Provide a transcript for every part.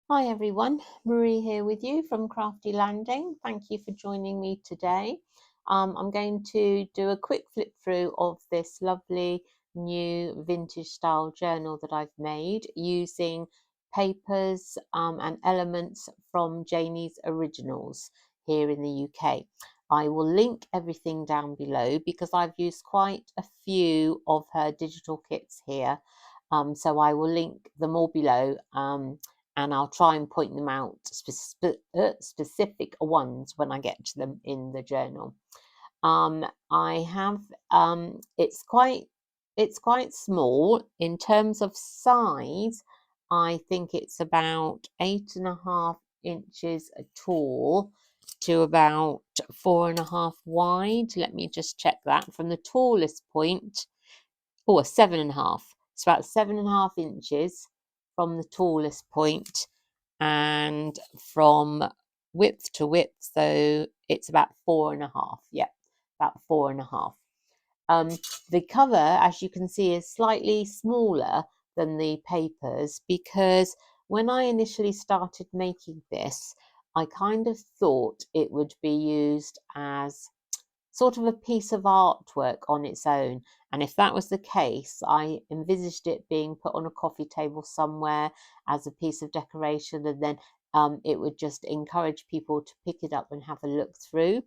Hi everyone, Marie here with you from Crafty Landing. Thank you for joining me today. I'm going to do a quick flip through of this lovely new vintage style journal that I've made using papers and elements from Janie's Originals here in the UK. I will link everything down below because I've used quite a few of her digital kits here. So I will link them all below. And I'll try and point them out, specific ones when I get to them in the journal. I have it's quite small in terms of size. I think it's about 8.5 inches tall to about 4.5 wide. Let me just check that from the tallest point. Oh, 7.5. It's about 7.5 inches from the tallest point and from width to width, so it's about 4.5. Yeah, about 4.5. The cover, as you can see, is slightly smaller than the papers because when I initially started making this, I kind of thought it would be used as sort of a piece of artwork on its own. And if that was the case, I envisaged it being put on a coffee table somewhere as a piece of decoration, and then it would just encourage people to pick it up and have a look through.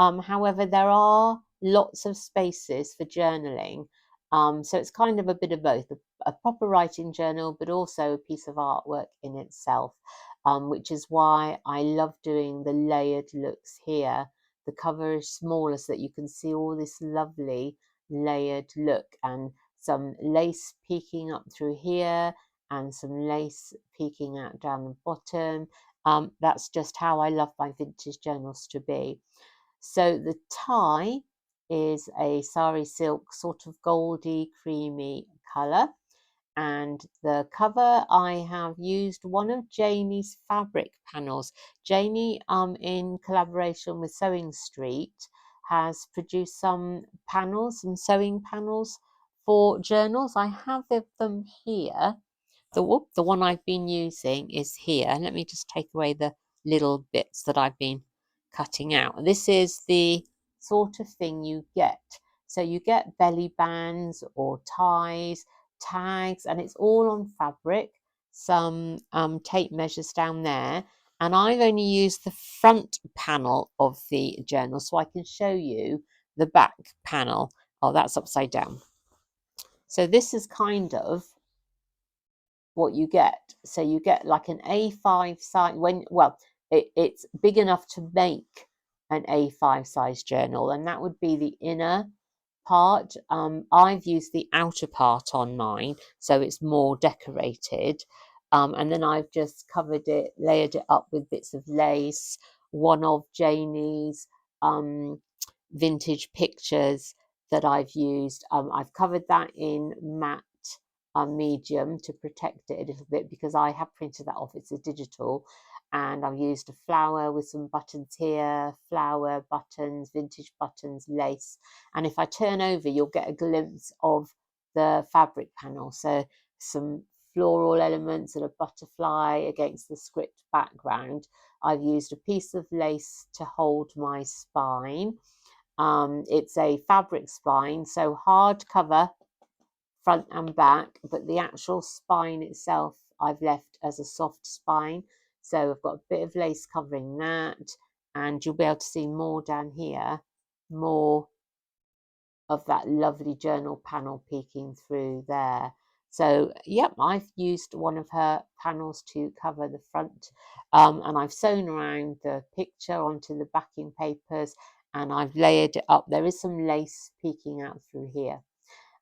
However, there are lots of spaces for journaling. So it's kind of a bit of both, a proper writing journal, but also a piece of artwork in itself, which is why I love doing the layered looks here. The cover is smaller so that you can see all this lovely layered look and some lace peeking up through here and some lace peeking out down the bottom. That's just how I love my vintage journals to be. So the tie is a sari silk sort of goldy creamy colour, and the cover I have used one of Janie's fabric panels. Janie, in collaboration with Sewing Street, has produced some panels, some sewing panels for journals. I have them here. The one I've been using is here. Let me just take away the little bits that I've been cutting out. This is the sort of thing you get. So you get belly bands or ties, tags, and it's all on fabric. Some tape measures down there. And I've only used the front panel of the journal so I can show you the back panel. Oh, that's upside down. So this is kind of what you get. So you get like an A5 size it's big enough to make an A5 size journal, and that would be the inner part. I've used the outer part on mine, so it's more decorated. And then I've just covered it, layered it up with bits of lace, one of Janie's vintage pictures that I've used. I've covered that in matte medium to protect it a little bit because I have printed that off. It's a digital, and I've used a flower with some buttons here, flower, buttons, vintage buttons, lace. And if I turn over, you'll get a glimpse of the fabric panel. So some floral elements and a butterfly against the script background. I've used a piece of lace to hold my spine. It's a fabric spine, so hard cover front and back, but the actual spine itself I've left as a soft spine. So I've got a bit of lace covering that, and you'll be able to see more down here, more of that lovely journal panel peeking through there. So, yep, I've used one of her panels to cover the front, and I've sewn around the picture onto the backing papers, and I've layered it up. There is some lace peeking out through here.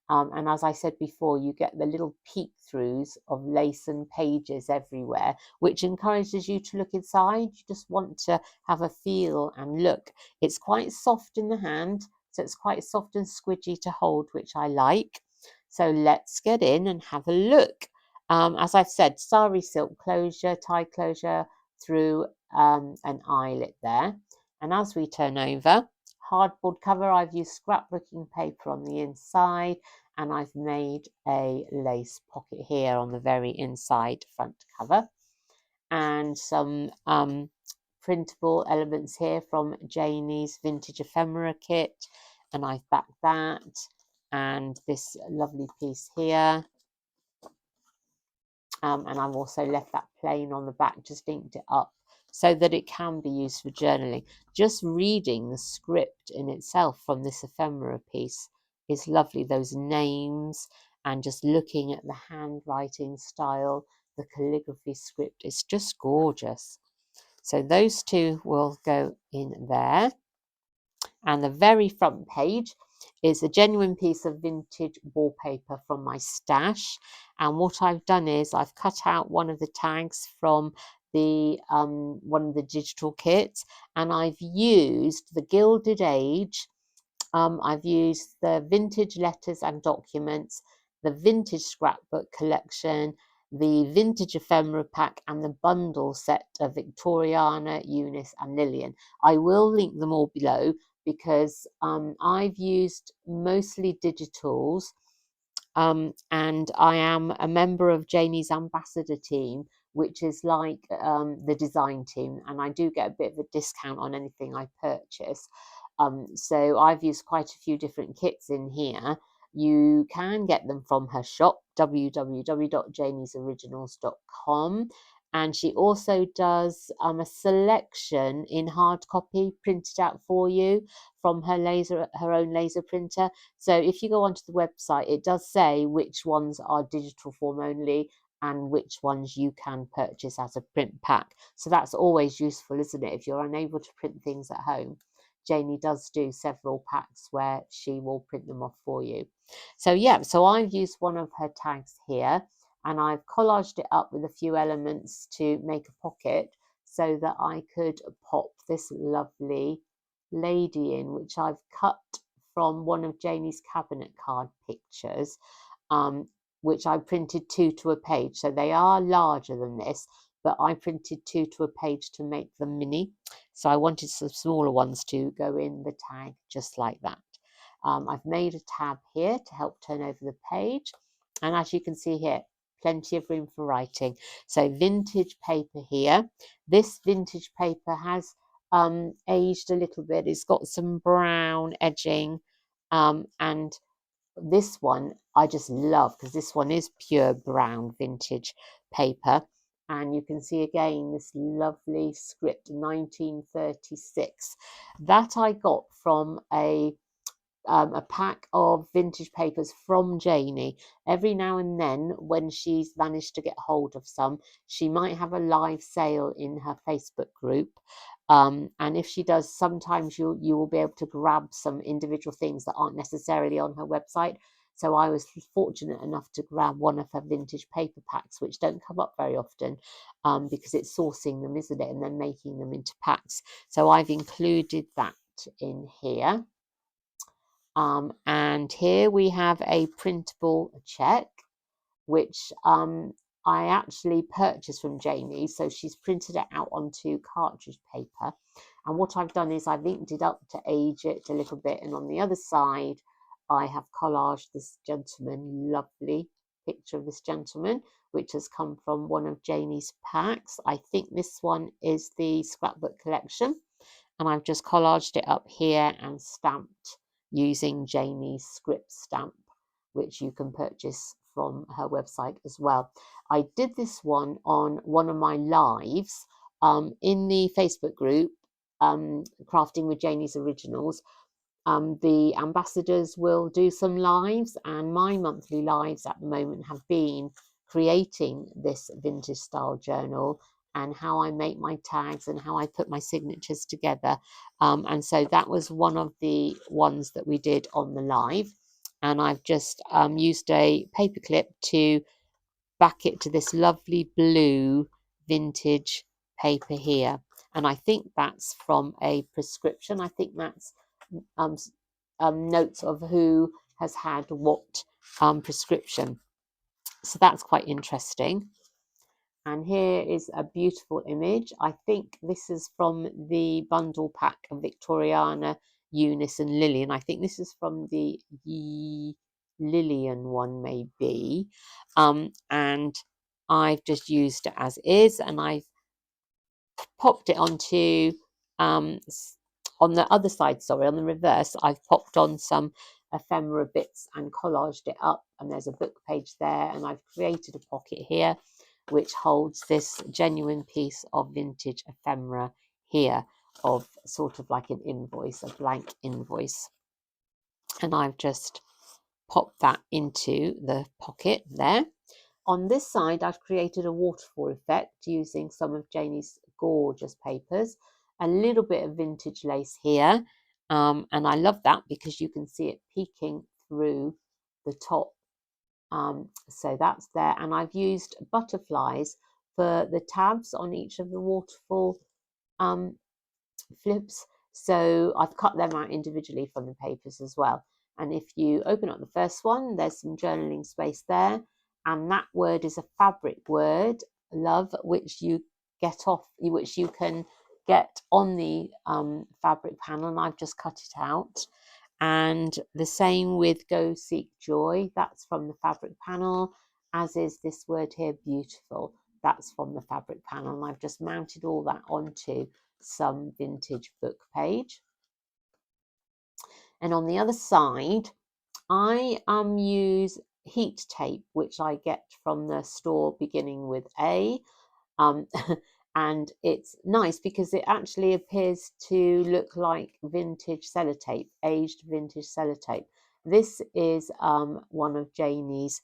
And as I said before, you get the little peek throughs of lace and pages everywhere, which encourages you to look inside. You just want to have a feel and look. It's quite soft in the hand, so it's quite soft and squidgy to hold, which I like. So let's get in and have a look. As I've said, sari silk closure, tie closure through an eyelet there. And as we turn over, hardboard cover, I've used scrapbooking paper on the inside, and I've made a lace pocket here on the very inside front cover. and some printable elements here from Janie's Vintage Ephemera kit, and I've backed that, and this lovely piece here. And I've also left that plain on the back, just inked it up so that it can be used for journaling. Just reading the script in itself from this ephemera piece is lovely, those names, and just looking at the handwriting style, the calligraphy script, it's just gorgeous. So those two will go in there. And the very front page is a genuine piece of vintage wallpaper from my stash. And what I've done is I've cut out one of the tags from the one of the digital kits, and I've used the Gilded Age. I've used the vintage letters and documents, the vintage scrapbook collection, the vintage ephemera pack, and the bundle set of Victoriana, Eunice, and Lillian. I will link them all below because I've used mostly digitals, and I am a member of Janie's ambassador team, which is like the design team, and I do get a bit of a discount on anything I purchase. So I've used quite a few different kits in here. You can get them from her shop, www.janiesoriginals.com. And she also does a selection in hard copy printed out for you from her own laser printer. So if you go onto the website, it does say which ones are digital form only and which ones you can purchase as a print pack. So that's always useful, isn't it? If you're unable to print things at home, Janie does do several packs where she will print them off for you. So yeah, so I've used one of her tags here, and I've collaged it up with a few elements to make a pocket so that I could pop this lovely lady in, which I've cut from one of Janie's cabinet card pictures, which I printed 2 to a page. So they are larger than this, but I printed 2 to a page to make them mini. So I wanted some smaller ones to go in the tag just like that. I've made a tab here to help turn over the page. And as you can see here, plenty of room for writing. So vintage paper here. This vintage paper has aged a little bit. It's got some brown edging, and this one I just love because this one is pure brown vintage paper. And you can see again this lovely script, 1936, that I got from a pack of vintage papers from Janie. Every now and then, when she's managed to get hold of some, she might have a live sale in her Facebook group. And if she does, sometimes you will be able to grab some individual things that aren't necessarily on her website. So I was fortunate enough to grab one of her vintage paper packs, which don't come up very often, because it's sourcing them, isn't it, and then making them into packs. So I've included that in here. And here we have a printable check, which I actually purchased from Janie. So she's printed it out onto cartridge paper. And what I've done is I've inked it up to age it a little bit. And on the other side, I have collaged this gentleman, lovely picture of this gentleman, which has come from one of Janie's packs. I think this one is the Scrapbook collection. And I've just collaged it up here and stamped using Janie's script stamp, which you can purchase from her website as well. I did this one on one of my lives in the Facebook group, Crafting with Janie's Originals. The ambassadors will do some lives, and my monthly lives at the moment have been creating this vintage style journal and how I make my tags and how I put my signatures together. And so that was one of the ones that we did on the live. And I've just used a paper clip to back it to this lovely blue vintage paper here. And I think that's from a prescription. I think that's notes of who has had what prescription. So that's quite interesting. And here is a beautiful image. I think this is from the bundle pack of Victoriana, Eunice, and Lillian. I think this is from the Lillian one, maybe. And I've just used it as is, and I've popped it onto, on the other side, sorry, on the reverse, I've popped on some ephemera bits and collaged it up, and there's a book page there, and I've created a pocket here which holds this genuine piece of vintage ephemera here, of sort of like an invoice, a blank invoice. And I've just popped that into the pocket there. On this side, I've created a waterfall effect using some of Janie's gorgeous papers, a little bit of vintage lace here, and I love that because you can see it peeking through the top. So that's there, and I've used butterflies for the tabs on each of the waterfall flips, so I've cut them out individually from the papers as well. And if you open up the first one, there's some journaling space there, and that word is a fabric word, love, which you can get on the fabric panel, and I've just cut it out. And the same with Go Seek Joy, that's from the fabric panel, as is this word here, beautiful, that's from the fabric panel, and I've just mounted all that onto some vintage book page. And on the other side, I use heat tape, which I get from the store beginning with A. And it's nice because it actually appears to look like vintage sellotape, aged vintage sellotape. This is one of Janie's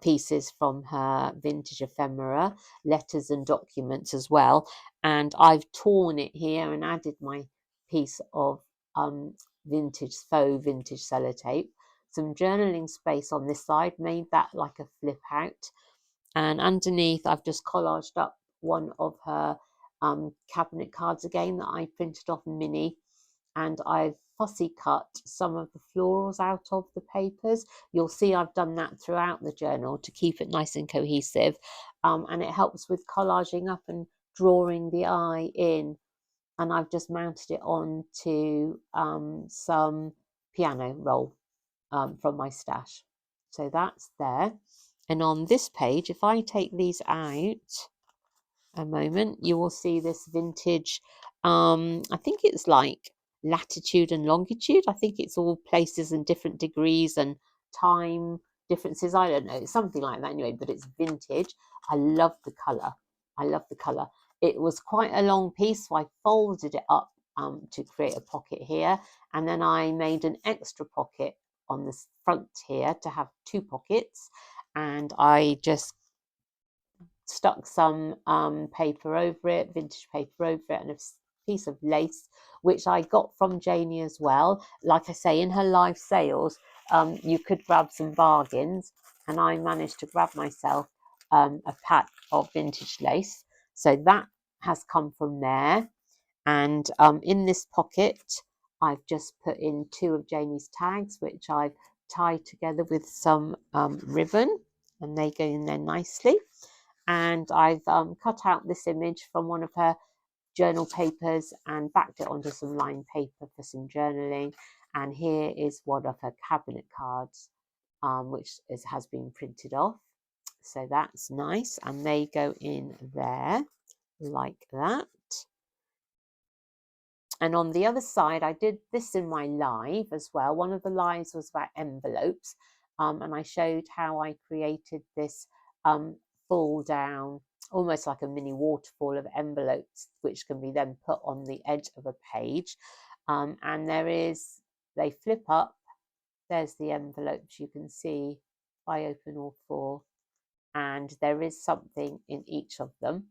pieces from her vintage ephemera, letters and documents as well. And I've torn it here and added my piece of faux vintage sellotape. Some journaling space on this side, made that like a flip out. And underneath, I've just collaged up one of her cabinet cards again that I printed off mini, and I've fussy cut some of the florals out of the papers. You'll see I've done that throughout the journal to keep it nice and cohesive, and it helps with collaging up and drawing the eye in. And I've just mounted it on to some piano roll from my stash. So that's there. And on this page, if I take these out a moment, you will see this vintage, I think it's like latitude and longitude. I think it's all places and different degrees and time differences. I don't know, it's something like that anyway, but it's vintage. I love the colour. I love the colour. It was quite a long piece, so I folded it up to create a pocket here. And then I made an extra pocket on the front here to have two pockets. And I just stuck some paper over it, vintage paper over it, and a piece of lace, which I got from Janie as well. Like I say, in her live sales, you could grab some bargains, and I managed to grab myself a pack of vintage lace. So that has come from there. And in this pocket, I've just put in two of Janie's tags, which I've tied together with some ribbon, and they go in there nicely. And I've cut out this image from one of her journal papers and backed it onto some lined paper for some journaling. And here is one of her cabinet cards, which has been printed off. So that's nice. And they go in there like that. And on the other side, I did this in my live as well. One of the lives was about envelopes. And I showed how I created this fall down, almost like a mini waterfall of envelopes, which can be then put on the edge of a page. And they flip up. There's the envelopes you can see. I open all four, and there is something in each of them.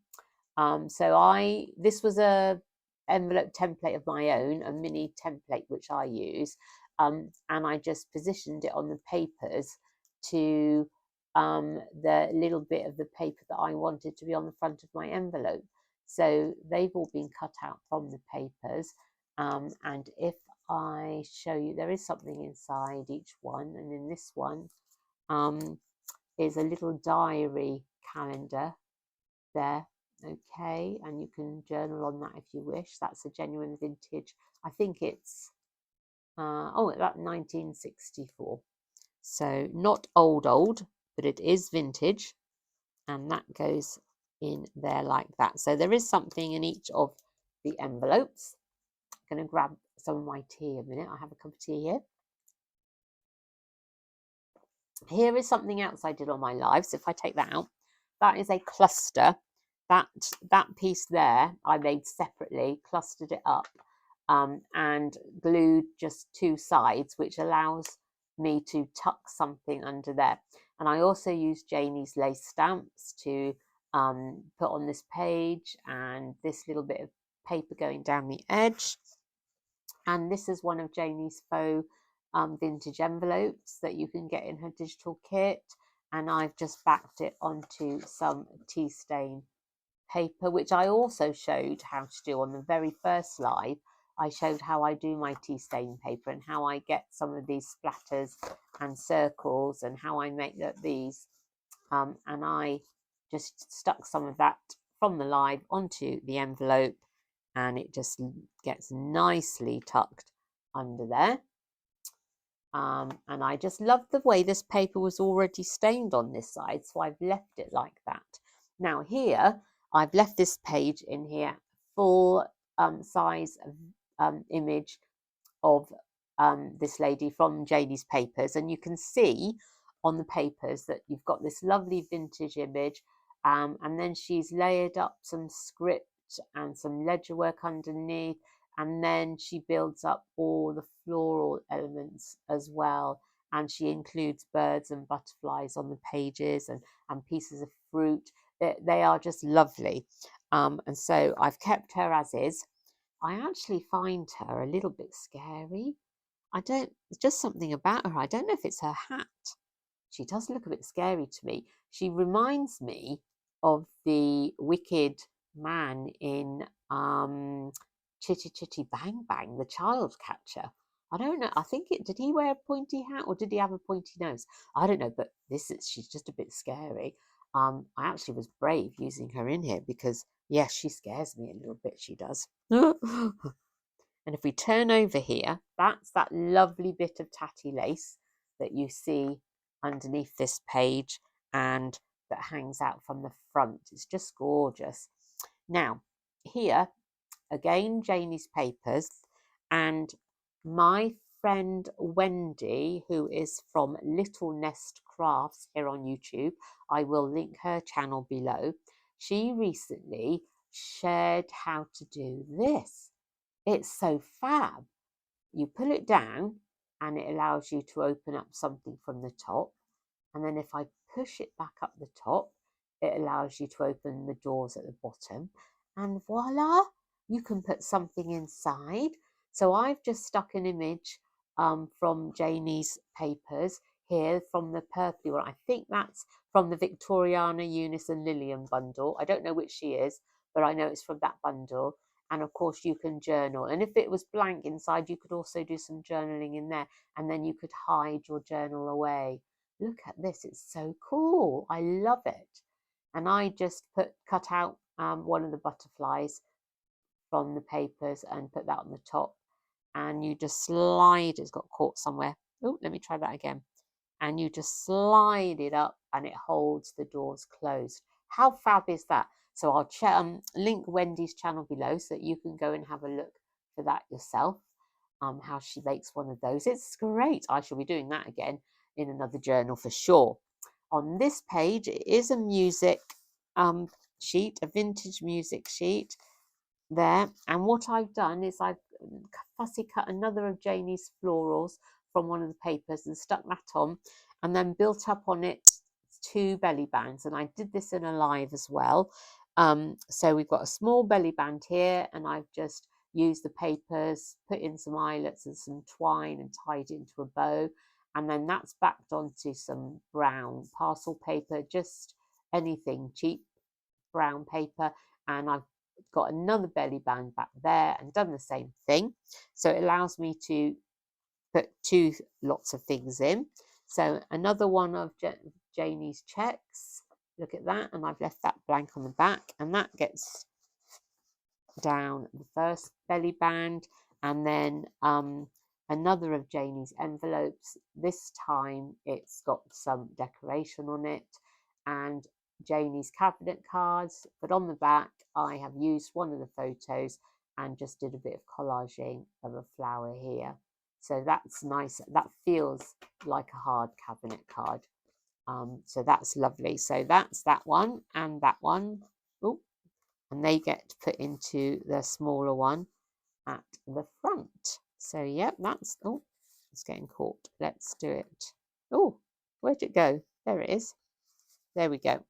This was a envelope template of my own, a mini template which I use, and I just positioned it on the papers to the little bit of the paper that I wanted to be on the front of my envelope. So they've all been cut out from the papers, and if I show you, there is something inside each one, and in this one is a little diary calendar there. Okay, and you can journal on that if you wish. That's a genuine vintage. I think it's about 1964. So not old, but it is vintage, and that goes in there like that. So there is something in each of the envelopes. I'm going to grab some of my tea a minute. I have a cup of tea here. Here is something else I did on my lives. If I take that out, that is a cluster. That piece there I made separately, clustered it up, and glued just two sides, which allows me to tuck something under there. And I also used Janie's lace stamps to put on this page, and this little bit of paper going down the edge. And this is one of Janie's faux vintage envelopes that you can get in her digital kit. And I've just backed it onto some tea stain paper, which I also showed how to do on the very first live. I showed how I do my tea stain paper and how I get some of these splatters and circles and how I make these. And I just stuck some of that from the live onto the envelope, and it just gets nicely tucked under there. And I just love the way this paper was already stained on this side, so I've left it like that. Now here, I've left this page in here, full size image of this lady from Janie's papers, and you can see on the papers that you've got this lovely vintage image, and then she's layered up some script and some ledger work underneath, and then she builds up all the floral elements as well, and she includes birds and butterflies on the pages and pieces of fruit. They are just lovely, and so I've kept her as is. I actually find her a little bit scary. There's just something about her. I don't know if it's her hat. She does look a bit scary to me. She reminds me of the wicked man in Chitty Chitty Bang Bang, the child catcher. I don't know. I think did he wear a pointy hat or did he have a pointy nose? I don't know, but she's just a bit scary. I actually was brave using her in here because, yes, she scares me a little bit, she does. And if we turn over here, that's that lovely bit of tatty lace that you see underneath this page and that hangs out from the front. It's just gorgeous. Now, here, again, Janie's papers, and my friend Wendy, who is from Little Nest Crafts here on YouTube, I will link her channel below. She recently shared how to do this. It's so fab. You pull it down and it allows you to open up something from the top. And then if I push it back up the top, it allows you to open the doors at the bottom. And voila, you can put something inside. So I've just stuck an image from Janie's papers here from the purpley one. I think that's from the Victoriana, Eunice and Lillian bundle. I don't know which she is, but I know it's from that bundle. And of course you can journal, and if it was blank inside you could also do some journaling in there, and then you could hide your journal away. Look at this, it's so cool. I love it. And I just cut out one of the butterflies from the papers and put that on the top, and you just slide, it's got caught somewhere. Oh, let me try that again. And you just slide it up and it holds the doors closed. How fab is that? So I'll link Wendy's channel below so that you can go and have a look for that yourself, how she makes one of those. It's great. I shall be doing that again in another journal for sure. On this page, it is a music sheet, a vintage music sheet there. And what I've done is I've fussy cut another of Janie's florals from one of the papers and stuck that on, and then built up on it 2 belly bands. And I did this in a live as well. So we've got a small belly band here, and I've just used the papers, put in some eyelets and some twine and tied it into a bow. And then that's backed onto some brown parcel paper, just anything cheap brown paper. And I've got another belly band back there and done the same thing. So it allows me to put 2 lots of things in. So another one of Janie's checks. Look at that, and I've left that blank on the back, and that gets down the first belly band. And then another of Janie's envelopes. This time it's got some decoration on it, and Janie's cabinet cards, but on the back I have used one of the photos and just did a bit of collaging of a flower here. So that's nice. That feels like a hard cabinet card. So that's lovely. So that's that one and that one. Oh, and they get put into the smaller one at the front. So yeah, that's, oh, it's getting caught. Let's do it. Oh, where'd it go? There it is. There we go.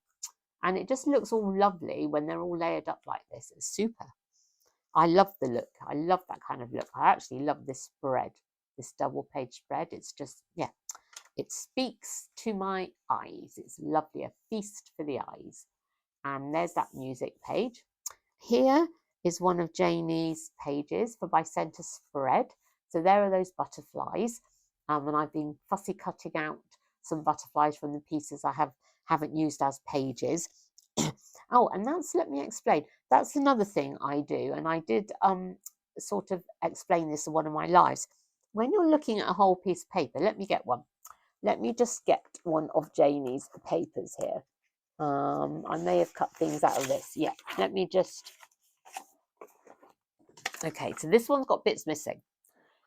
And it just looks all lovely when they're all layered up like this. It's super. I love the look. I love that kind of look. I actually love this spread, this double page spread. It's just, yeah, it speaks to my eyes. It's lovely, a feast for the eyes. And there's that music page. Here is one of Janie's pages for my centre spread. So there are those butterflies. And I've been fussy cutting out some butterflies from the pieces I haven't used as pages. Oh, and let me explain. That's another thing I do. And I did sort of explain this in one of my lives. When you're looking at a whole piece of paper, let me get one. Let me just get one of Janie's papers here. I may have cut things out of this. Yeah, let me just. Okay, so this one's got bits missing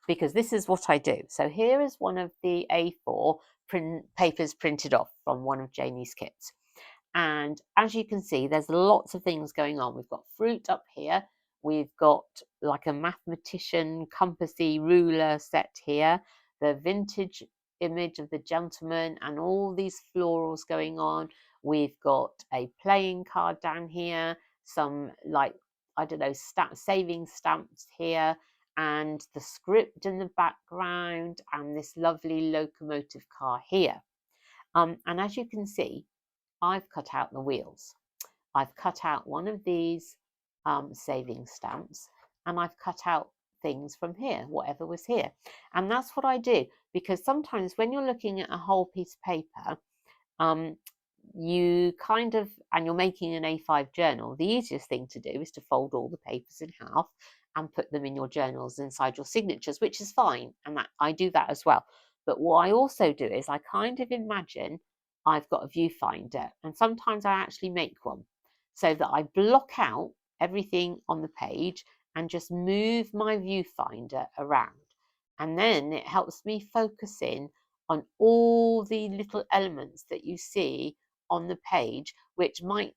because this is what I do. So here is one of the A4 papers printed off from one of Janie's kits. And as you can see, there's lots of things going on. We've got fruit up here. We've got like a mathematician compassy ruler set here. The vintage image of the gentleman and all these florals going on. We've got a playing card down here. Some like, I don't know, saving stamps here. And the script in the background. And this lovely locomotive car here. And as you can see, I've cut out the wheels. I've cut out one of these saving stamps and I've cut out things from here, whatever was here. And that's what I do because sometimes when you're looking at a whole piece of paper, you kind of, and you're making an A5 journal, the easiest thing to do is to fold all the papers in half and put them in your journals inside your signatures, which is fine. And that I do that as well. But what I also do is I kind of imagine I've got a viewfinder, and sometimes I actually make one so that I block out everything on the page and just move my viewfinder around. And then it helps me focus in on all the little elements that you see on the page, which might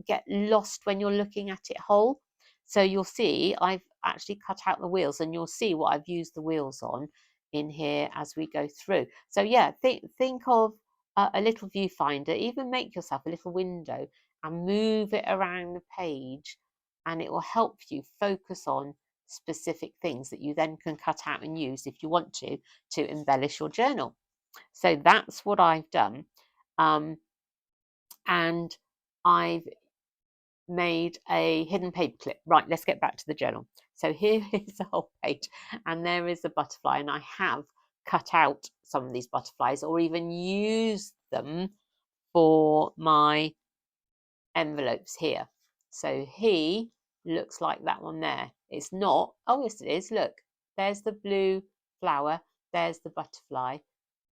get lost when you're looking at it whole. So you'll see I've actually cut out the wheels, and you'll see what I've used the wheels on in here as we go through. So yeah, think of a little viewfinder, even make yourself a little window and move it around the page, and it will help you focus on specific things that you then can cut out and use if you want to embellish your journal. So that's what I've done. And I've made a hidden paper clip. Right, let's get back to the journal. So here is the whole page and there is a butterfly, and I have cut out some of these butterflies or even used them for my envelopes here. So he looks like that one there. It's not, oh yes it is, look, there's the blue flower, there's the butterfly,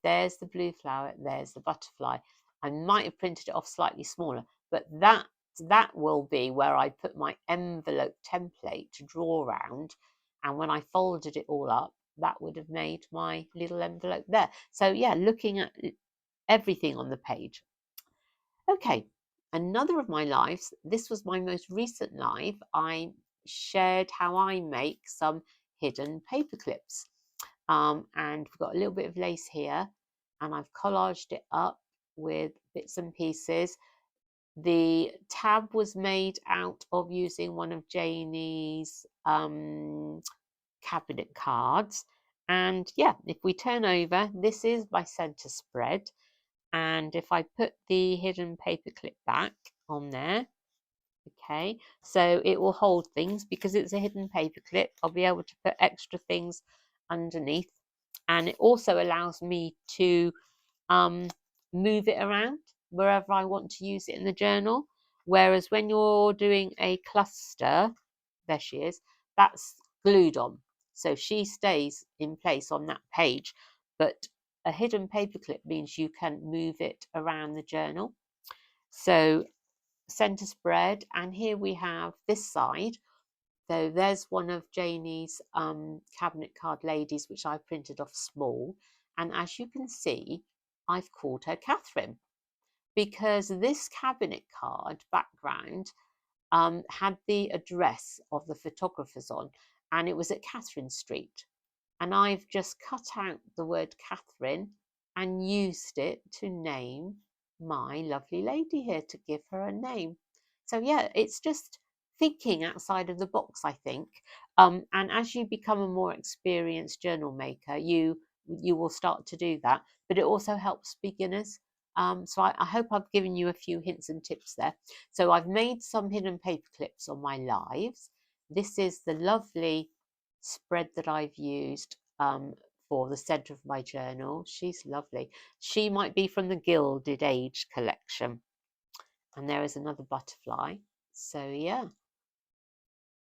there's the blue flower, there's the butterfly. I might have printed it off slightly smaller, but that will be where I put my envelope template to draw around, and when I folded it all up, that would have made my little envelope there. So yeah, looking at everything on the page. Okay, another of my lives, this was my most recent live, I shared how I make some hidden paper clips. And we've got a little bit of lace here, and I've collaged it up with bits and pieces. The tab was made out of using one of Janie's cabinet cards. And yeah, if we turn over, this is my centre spread. And if I put the hidden paper clip back on there, okay, so it will hold things because it's a hidden paper clip. I'll be able to put extra things underneath, and it also allows me to move it around wherever I want to use it in the journal. Whereas when you're doing a cluster, there she is, that's glued on, so she stays in place on that page. But a hidden paper clip means you can move it around the journal. So centre spread, and here we have this side. So there's one of Janie's cabinet card ladies, which I printed off small. And as you can see, I've called her Catherine, because this cabinet card background had the address of the photographers on, and it was at Catherine Street. And I've just cut out the word Catherine and used it to name my lovely lady here, to give her a name. So yeah, it's just thinking outside of the box, I think. And as you become a more experienced journal maker, you will start to do that. But it also helps beginners. So I hope I've given you a few hints and tips there. So I've made some hidden paper clips on my lives. This is the lovely spread that I've used for the centre of my journal. She's lovely. She might be from the Gilded Age collection. And there is another butterfly. So yeah.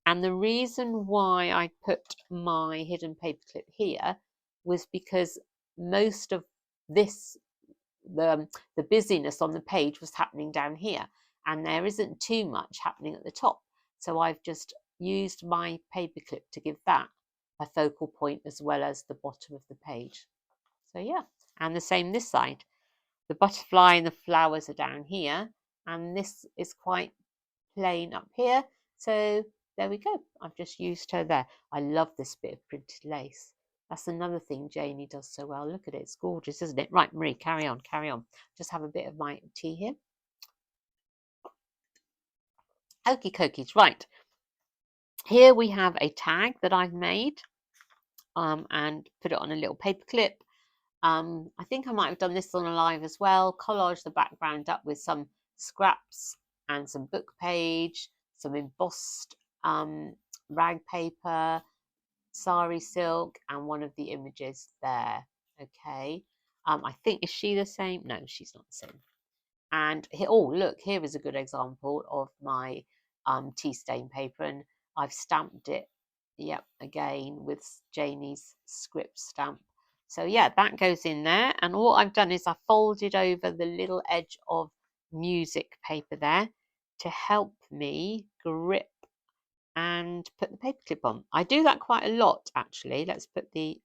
And the reason why I put my hidden paperclip here was because most of this, the busyness on the page was happening down here, and there isn't too much happening at the top. So I've just used my paperclip to give that a focal point, as well as the bottom of the page. So yeah, and the same this side. The butterfly and the flowers are down here, and this is quite plain up here. So there we go. I've just used her there. I love this bit of printed lace. That's another thing Janie does so well. Look at it. It's gorgeous, isn't it? Right, Marie, carry on, carry on. Just have a bit of my tea here. Okie dokies. Right. Here we have a tag that I've made and put it on a little paper clip. I think I might have done this on a live as well. Collage the background up with some scraps and some book page, some embossed rag paper, sari silk, and one of the images there. Okay. I think, is she the same? No, she's not the same. And here, oh, look, here is a good example of my tea stain paper, and I've stamped it, yep, again with Janie's script stamp. So yeah, that goes in there. And what I've done is I folded over the little edge of music paper there to help me grip and put the paperclip on. I do that quite a lot, actually. Let's put the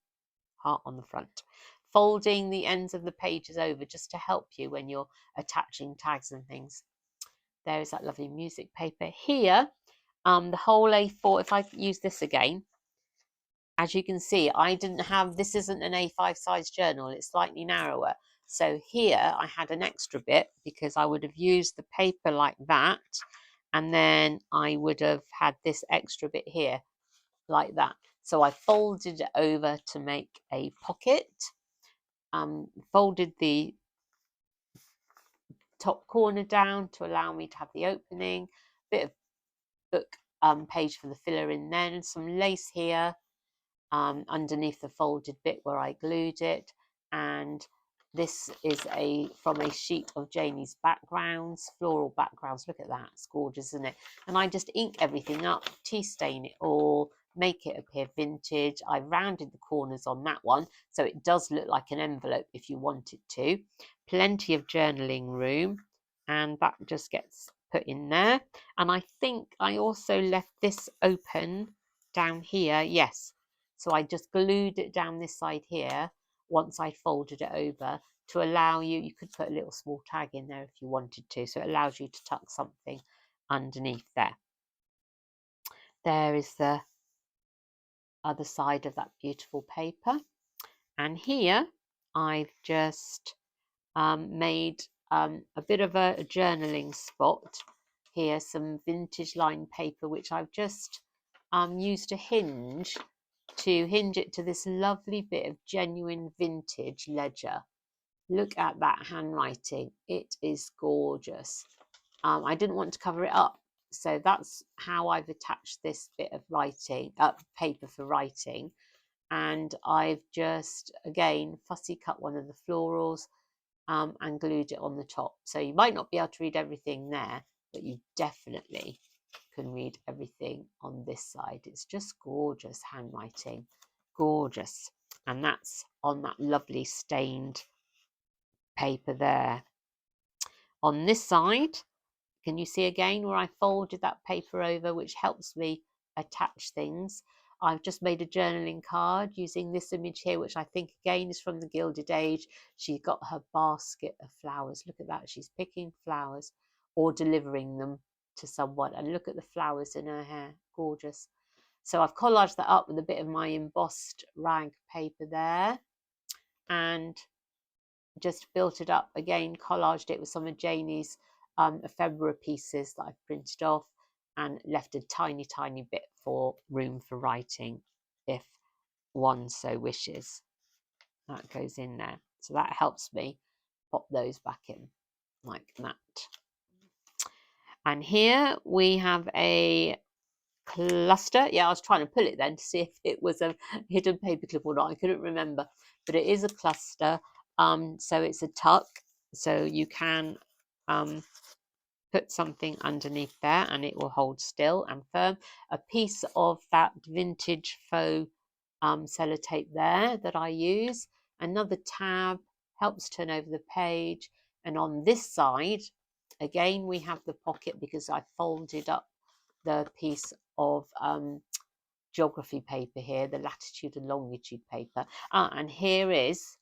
heart on the front. Folding the ends of the pages over just to help you when you're attaching tags and things. There is that lovely music paper. Here, the whole A4, if I use this again, as you can see, I didn't have, this isn't an A5 size journal, it's slightly narrower. So here I had an extra bit because I would have used the paper like that, and then I would have had this extra bit here like that. So I folded it over to make a pocket, folded the top corner down to allow me to have the opening, bit of book page for the filler in there, and some lace here underneath the folded bit where I glued it. And this is from a sheet of Janie's backgrounds, floral backgrounds. Look at that, it's gorgeous, isn't it? And I just ink everything up, tea stain it all, make it appear vintage. I rounded the corners on that one, so it does look like an envelope if you want it to. Plenty of journaling room, and that just gets put in there. And I think I also left this open down here, yes. So I just glued it down this side here once I folded it over to allow you could put a little small tag in there if you wanted to, so it allows you to tuck something underneath there. There is the other side of that beautiful paper. And here I've just made a bit of a journaling spot. Here, some vintage lined paper, which I've just used a hinge to hinge it to this lovely bit of genuine vintage ledger. Look at that handwriting. It is gorgeous. I didn't want to cover it up, so that's how I've attached this bit of writing, paper for writing. And I've just, again, fussy cut one of the florals and glued it on the top. So you might not be able to read everything there, but you definitely can read everything on this side. It's just gorgeous handwriting, gorgeous. And that's on that lovely stained paper there. On this side, can you see again where I folded that paper over, which helps me attach things? I've just made a journaling card using this image here, which I think again is from the Gilded Age. She's got her basket of flowers. Look at that. She's picking flowers or delivering them to someone. And look at the flowers in her hair. Gorgeous. So I've collaged that up with a bit of my embossed rag paper there. And just built it up again, collaged it with some of Janie's ephemera pieces that I've printed off, and left a tiny bit for room for writing if one so wishes. That goes in there, so that helps me pop those back in like that. And here we have a cluster. Yeah, I was trying to pull it then to see if it was a hidden paperclip or not. I couldn't remember, but it is a cluster. So it's a tuck, so you can put something underneath there and it will hold still and firm. A piece of that vintage faux sellotape there that I use. Another tab helps turn over the page. And on this side, again, we have the pocket because I folded up the piece of geography paper here, the latitude and longitude paper. And here is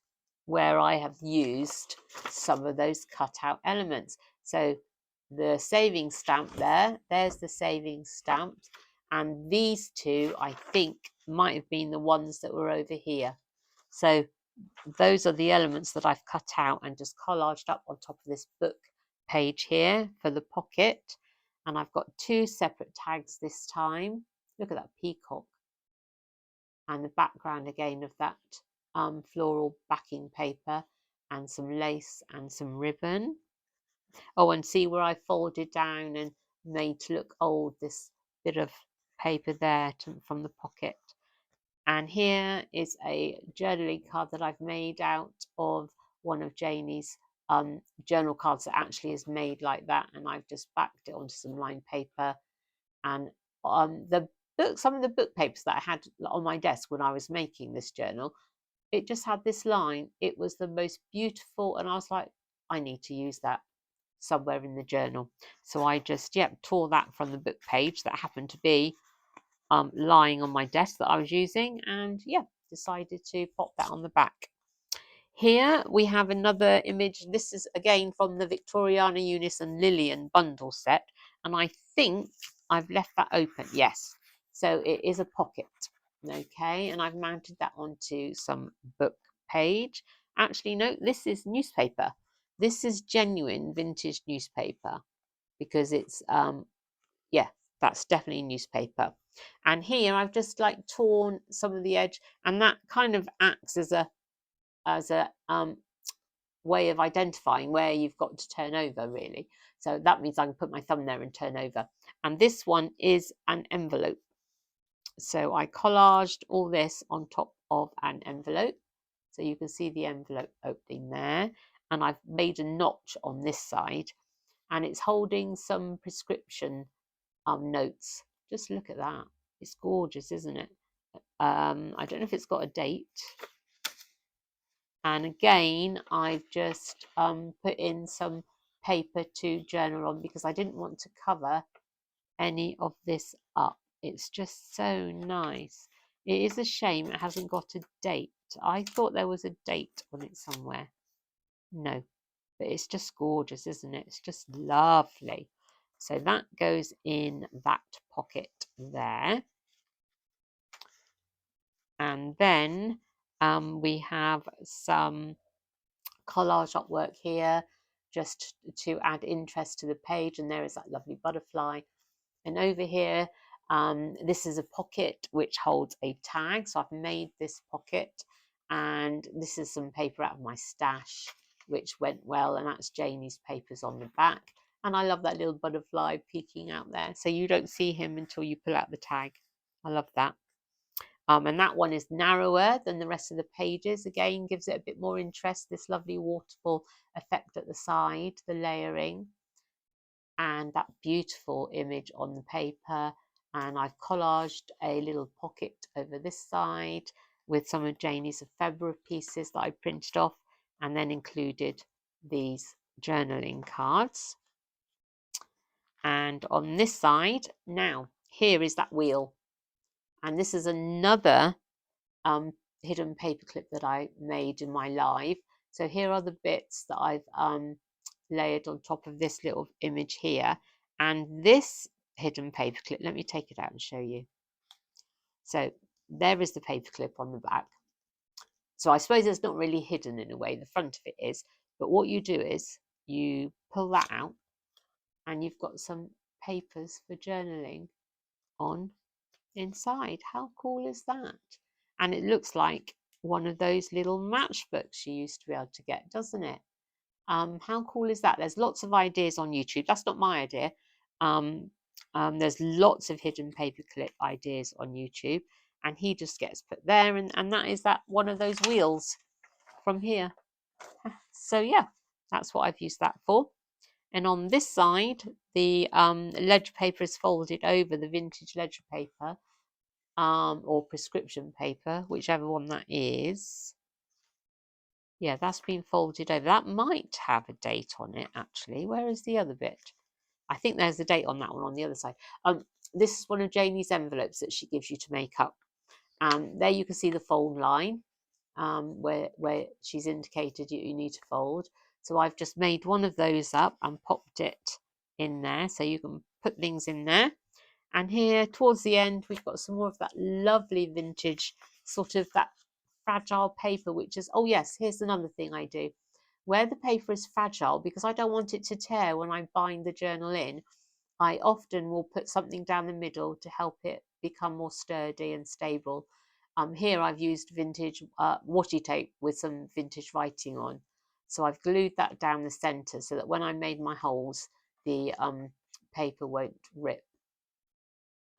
where I have used some of those cutout elements. So the saving stamp there's the saving stamp. And these two, I think, might have been the ones that were over here. So those are the elements that I've cut out and just collaged up on top of this book page here for the pocket. And I've got two separate tags this time. Look at that peacock. And the background again of that floral backing paper and some lace and some ribbon. Oh, and see where I folded down and made to look old this bit of paper there from the pocket. And here is a journaling card that I've made out of one of Janie's journal cards that actually is made like that. And I've just backed it onto some lined paper. And some of the book papers that I had on my desk when I was making this journal, it just had this line. It was the most beautiful. And I was like, I need to use that somewhere in the journal. So I just, tore that from the book page that happened to be lying on my desk that I was using, and decided to pop that on the back. Here we have another image. This is again from the Victoriana, Eunice and Lillian bundle set, and I think I've left that open. Yes, so it is a pocket. Okay, and I've mounted that onto some book page. Actually, no, this is newspaper. This is genuine vintage newspaper because it's that's definitely newspaper. And here I've just like torn some of the edge, and that kind of acts as a way of identifying where you've got to turn over, really. So that means I can put my thumb there and turn over. And this one is an envelope. So I collaged all this on top of an envelope. So you can see the envelope opening there. And I've made a notch on this side. And it's holding some prescription notes. Just look at that. It's gorgeous, isn't it? I don't know if it's got a date. And again, I've just put in some paper to journal on because I didn't want to cover any of this up. It's just so nice. It is a shame it hasn't got a date. I thought there was a date on it somewhere. No, but it's just gorgeous, isn't it? It's just lovely. So that goes in that pocket there. And then we have some collage artwork here just to add interest to the page. And there is that lovely butterfly. And over here, this is a pocket which holds a tag. So I've made this pocket. And this is some paper out of my stash, which went well. And that's Janie's papers on the back. And I love that little butterfly peeking out there. So you don't see him until you pull out the tag. I love that. And that one is narrower than the rest of the pages. Again, gives it a bit more interest. This lovely waterfall effect at the side, the layering. And that beautiful image on the paper. And I've collaged a little pocket over this side with some of Janie's ephemera pieces that I printed off and then included these journaling cards. And on this side, now, here is that wheel. And this is another hidden paperclip that I made in my live. So here are the bits that I've layered on top of this little image here. And this hidden paperclip, let me take it out and show you. So there is the paperclip on the back. So I suppose it's not really hidden in a way, the front of it is. But what you do is you pull that out and you've got some papers for journaling on inside. How cool is that? And it looks like one of those little matchbooks you used to be able to get, doesn't it? How cool is that? There's lots of ideas on YouTube. That's not my idea. There's lots of hidden paperclip ideas on YouTube, and he just gets put there, and that is that one of those wheels from here. So yeah, that's what I've used that for. And on this side, the ledger paper is folded over the vintage ledger paper, or prescription paper, whichever one that is. Yeah, that's been folded over. That might have a date on it, actually. Where is the other bit? I think there's a date on that one on the other side. This is one of Janie's envelopes that she gives you to make up. There you can see the fold line, where she's indicated you need to fold. So I've just made one of those up and popped it in there, so you can put things in there. And here towards the end, we've got some more of that lovely vintage, sort of that fragile paper, which is, oh yes, here's another thing I do. Where the paper is fragile, because I don't want it to tear when I bind the journal in, I often will put something down the middle to help it become more sturdy and stable. Here I've used vintage washi tape with some vintage writing on. So I've glued that down the centre so that when I made my holes, the paper won't rip.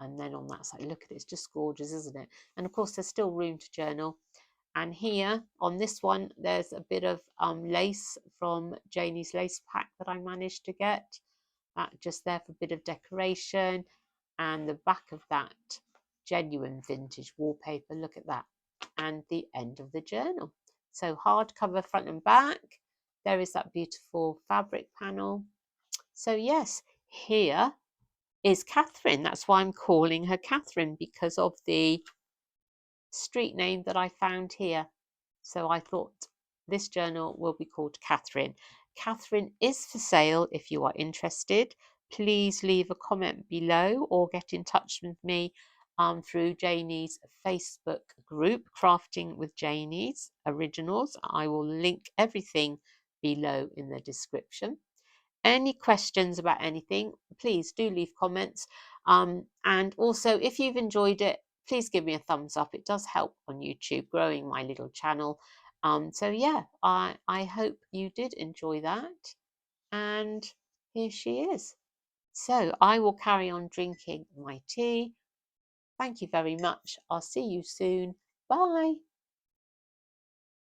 And then on that side, look at it, it's just gorgeous, isn't it? And of course, there's still room to journal. And here on this one, there's a bit of lace from Janie's lace pack that I managed to get. That just there for a bit of decoration. And the back of that genuine vintage wallpaper, look at that. And the end of the journal. So hardcover front and back. There is that beautiful fabric panel. So yes, here is Catherine. That's why I'm calling her Catherine, because of the street name that I found here. So I thought this journal will be called Catherine. Catherine is for sale if you are interested. Please leave a comment below or get in touch with me through Janie's Facebook group, Crafting with Janie's Originals. I will link everything below in the description. Any questions about anything, please do leave comments. And also, if you've enjoyed it, please give me a thumbs up. It does help on YouTube, growing my little channel. So yeah, I hope you did enjoy that. And here she is. So I will carry on drinking my tea. Thank you very much. I'll see you soon. Bye.